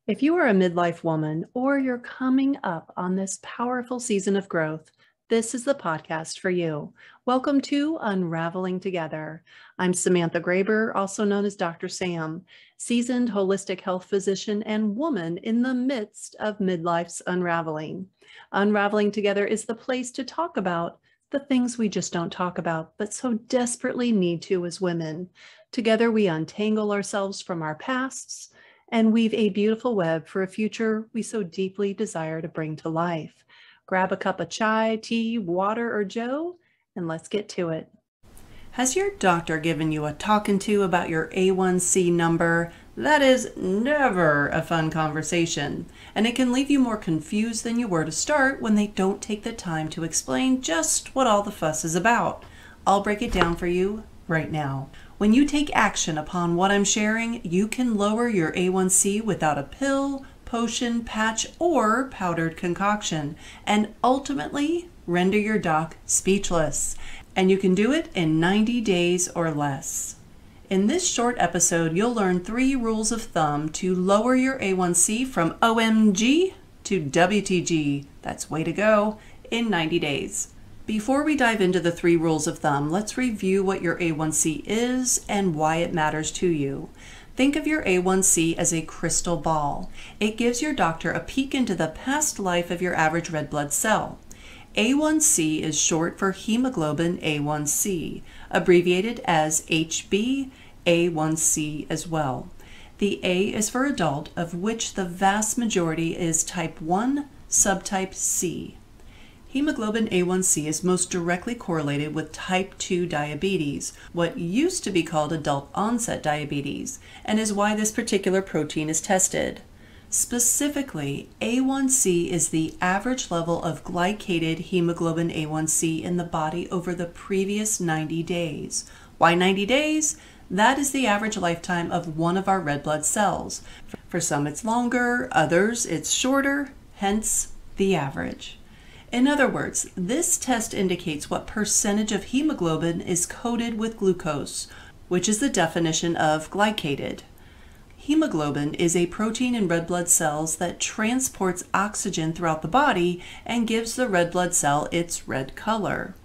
If you are a midlife woman or you're coming up on this powerful season of growth, this is the podcast for you. Welcome to Unraveling Together. I'm Samantha Graber, also known as Dr. Sam, seasoned holistic health physician and woman in the midst of midlife's unraveling. Unraveling Together is the place to talk about the things we just don't talk about, but so desperately need to as women. Together, we untangle ourselves from our pasts and weave a beautiful web for a future we so deeply desire to bring to life. Grab a cup of chai, tea, water, or joe, and let's get to it. Has your doctor given you a talking to about your A1c number? That is never a fun conversation, and it can leave you more confused than you were to start when they don't take the time to explain just what all the fuss is about. I'll break it down for you right now. When you take action upon what I'm sharing, you can lower your A1c without a pill, potion, patch, or powdered concoction, and ultimately render your doc speechless. And you can do it in 90 days or less. In this short episode, you'll learn 3 rules of thumb to lower your A1c from O.M.G to WTG. That's way to go in 90 days. Before we dive into the 3 rules of thumb, let's review what your A1c is and why it matters to you. Think of your A1c as a crystal ball. It gives your doctor a peek into the past life of your average red blood cell. A1c is short for hemoglobin A1c, abbreviated as HbA1c as well. The A is for adult, of which the vast majority is type 1, subtype C. Hemoglobin A1c is most directly correlated with type 2 diabetes, what used to be called adult onset diabetes, and is why this particular protein is tested. Specifically, A1c is the average level of glycated hemoglobin A1c in the body over the previous 90 days. Why 90 days? That is the average lifetime of one of our red blood cells. For some it's longer, others it's shorter, hence the average. In other words, this test indicates what percentage of hemoglobin is coated with glucose, which is the definition of glycated. Hemoglobin is a protein in red blood cells that transports oxygen throughout the body and gives the red blood cell its red color.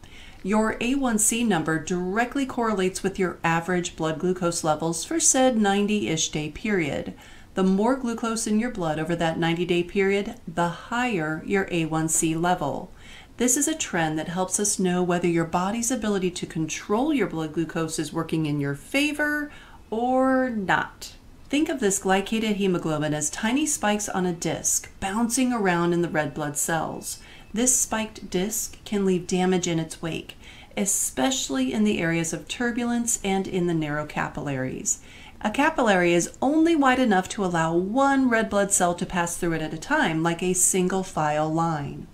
Your A1c number directly correlates with your average blood glucose levels for said 90-ish day period. The more glucose in your blood over that 90-day period, the higher your A1c level. This is a trend that helps us know whether your body's ability to control your blood glucose is working in your favor or not. Think of this glycated hemoglobin as tiny spikes on a disc bouncing around in the red blood cells. This spiked disc can leave damage in its wake, especially in the areas of turbulence and in the narrow capillaries. A capillary is only wide enough to allow one red blood cell to pass through it at a time, like a single file line.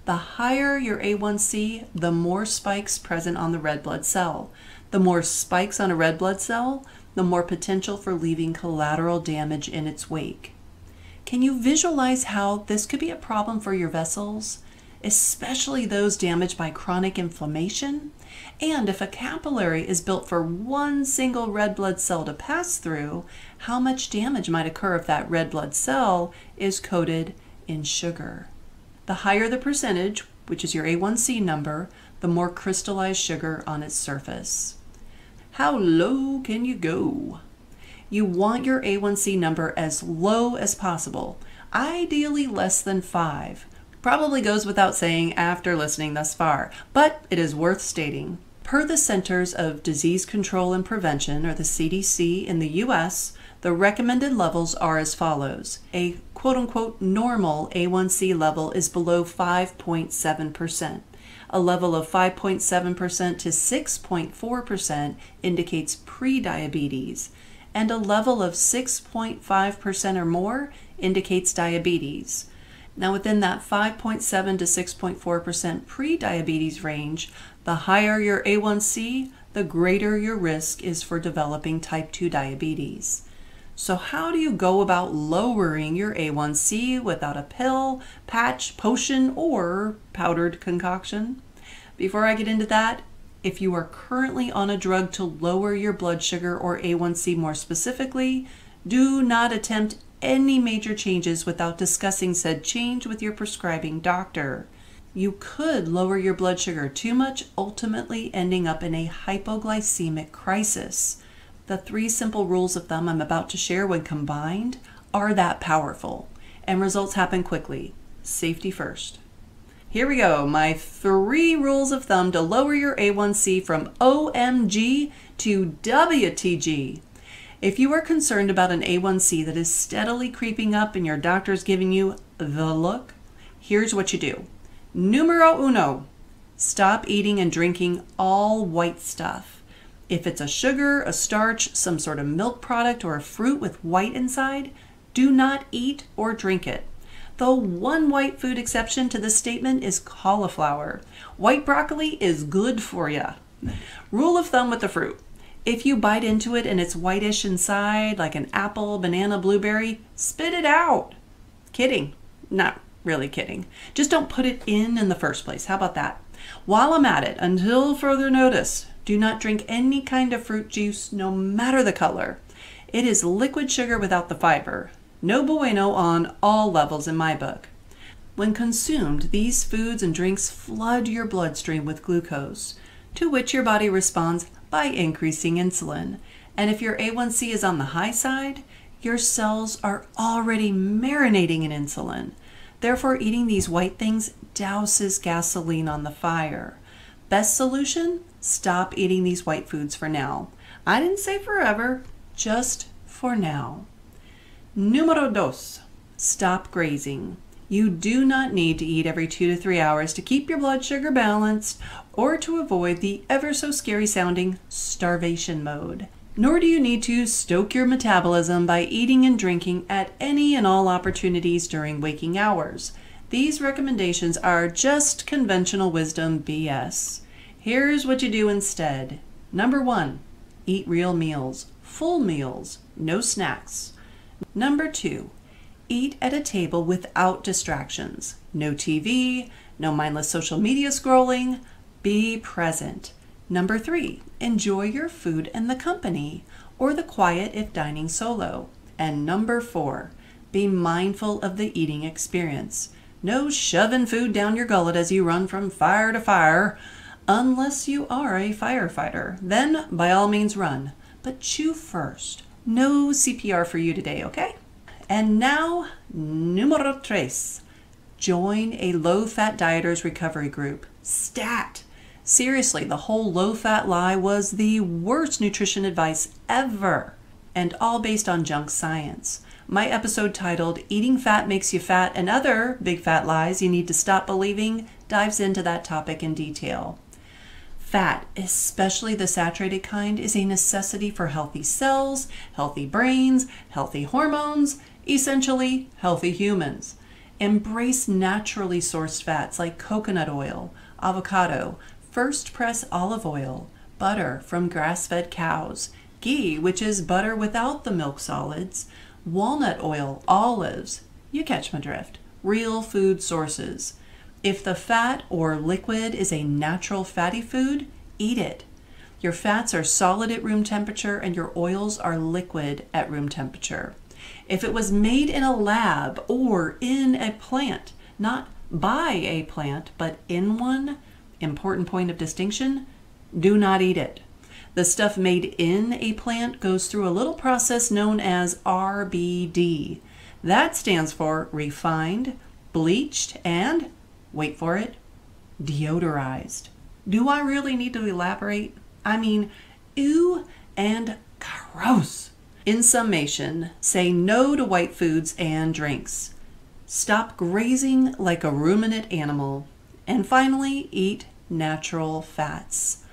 The higher your A1c, the more spikes present on the red blood cell. The more spikes on a red blood cell, the more potential for leaving collateral damage in its wake. Can you visualize how this could be a problem for your vessels, especially those damaged by chronic inflammation? And if a capillary is built for one single red blood cell to pass through, how much damage might occur if that red blood cell is coated in sugar? The higher the percentage, which is your A1c number, the more crystallized sugar on its surface. How low can you go? You want your A1c number as low as possible, ideally less than 5. Probably goes without saying after listening thus far, but it is worth stating. Per the Centers of Disease Control and Prevention, or the CDC in the US, the recommended levels are as follows. A quote-unquote normal A1c level is below 5.7%. A level of 5.7% to 6.4% indicates prediabetes, and a level of 6.5% or more indicates diabetes. Now within that 5.7 to 6.4% prediabetes range, the higher your A1c, the greater your risk is for developing type 2 diabetes. So how do you go about lowering your A1c without a pill, patch, potion, or powdered concoction? Before I get into that, if you are currently on a drug to lower your blood sugar or A1c more specifically, do not attempt any major changes without discussing said change with your prescribing doctor. You could lower your blood sugar too much, ultimately ending up in a hypoglycemic crisis. The 3 simple rules of thumb I'm about to share, when combined, are that powerful, and results happen quickly. Safety first. Here we go, my 3 rules of thumb to lower your A1C from O.M.G to WTG. If you are concerned about an A1C that is steadily creeping up and your doctor is giving you the look, here's what you do. Numero uno, stop eating and drinking all white stuff. If it's a sugar, a starch, some sort of milk product, or a fruit with white inside, do not eat or drink it. The one white food exception to this statement is cauliflower. White broccoli is good for ya. Rule of thumb with the fruit. If you bite into it and it's whitish inside, like an apple, banana, blueberry, spit it out. Kidding. Not really kidding. Just don't put it in the first place. How about that? While I'm at it, until further notice, do not drink any kind of fruit juice, no matter the color. It is liquid sugar without the fiber. No bueno on all levels in my book. When consumed, these foods and drinks flood your bloodstream with glucose, to which your body responds by increasing insulin. And if your A1C is on the high side, your cells are already marinating in insulin. Therefore, eating these white things douses gasoline on the fire. Best solution? Stop eating these white foods for now. I didn't say forever, just for now. Numero dos, stop grazing. You do not need to eat every 2 to 3 hours to keep your blood sugar balanced or to avoid the ever so scary sounding starvation mode. Nor do you need to stoke your metabolism by eating and drinking at any and all opportunities during waking hours. These recommendations are just conventional wisdom BS. Here's what you do instead. Number 1, eat real meals, full meals, no snacks. Number 2, eat at a table without distractions. No TV, no mindless social media scrolling. Be present. Number 3, enjoy your food and the company, or the quiet if dining solo. And number 4, be mindful of the eating experience. No shoving food down your gullet as you run from fire to fire, unless you are a firefighter. Then, by all means, run. But chew first. No CPR for you today, okay? And now, numero tres. Join a low-fat dieters recovery group. STAT. Seriously, the whole low-fat lie was the worst nutrition advice ever, and all based on junk science. My episode titled Eating Fat Makes You Fat and Other Big Fat Lies You Need to Stop Believing dives into that topic in detail. Fat, especially the saturated kind, is a necessity for healthy cells, healthy brains, healthy hormones, essentially healthy humans. Embrace naturally sourced fats like coconut oil, avocado, first press olive oil, butter from grass-fed cows, ghee, which is butter without the milk solids, walnut oil, olives. You catch my drift. Real food sources. If the fat or liquid is a natural fatty food, eat it. Your fats are solid at room temperature and your oils are liquid at room temperature. If it was made in a lab or in a plant, not by a plant, but in one, important point of distinction, do not eat it. The stuff made in a plant goes through a little process known as RBD. That stands for refined, bleached, and, wait for it, deodorized. Do I really need to elaborate? I mean, ew and gross. In summation, say no to white foods and drinks. Stop grazing like a ruminant animal. And finally, eat natural fats.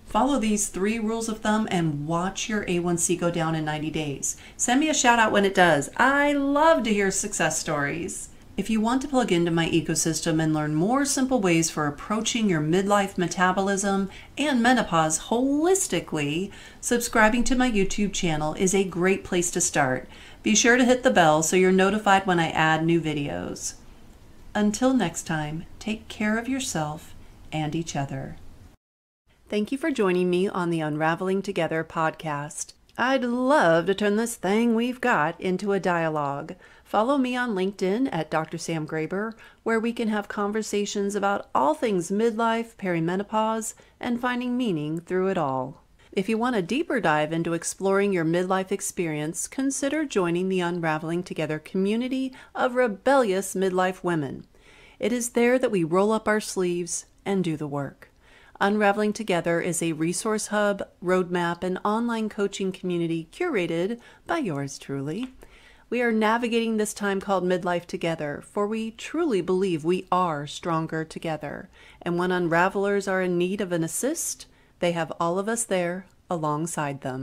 Follow these 3 rules of thumb and watch your A1C go down in 90 days. Send me a shout out when it does. I love to hear success stories. If you want to plug into my ecosystem and learn more simple ways for approaching your midlife metabolism and menopause holistically, subscribing to my YouTube channel is a great place to start. Be sure to hit the bell so you're notified when I add new videos. Until next time, take care of yourself and each other. Thank you for joining me on the Unraveling Together podcast. I'd love to turn this thing we've got into a dialogue. Follow me on LinkedIn at Dr. Sam Graber, where we can have conversations about all things midlife, perimenopause, and finding meaning through it all. If you want a deeper dive into exploring your midlife experience, consider joining the Unraveling Together community of rebellious midlife women. It is there that we roll up our sleeves and do the work. Unraveling Together is a resource hub, roadmap, and online coaching community curated by yours truly. We are navigating this time called midlife together, for we truly believe we are stronger together. And when unravelers are in need of an assist, they have all of us there alongside them.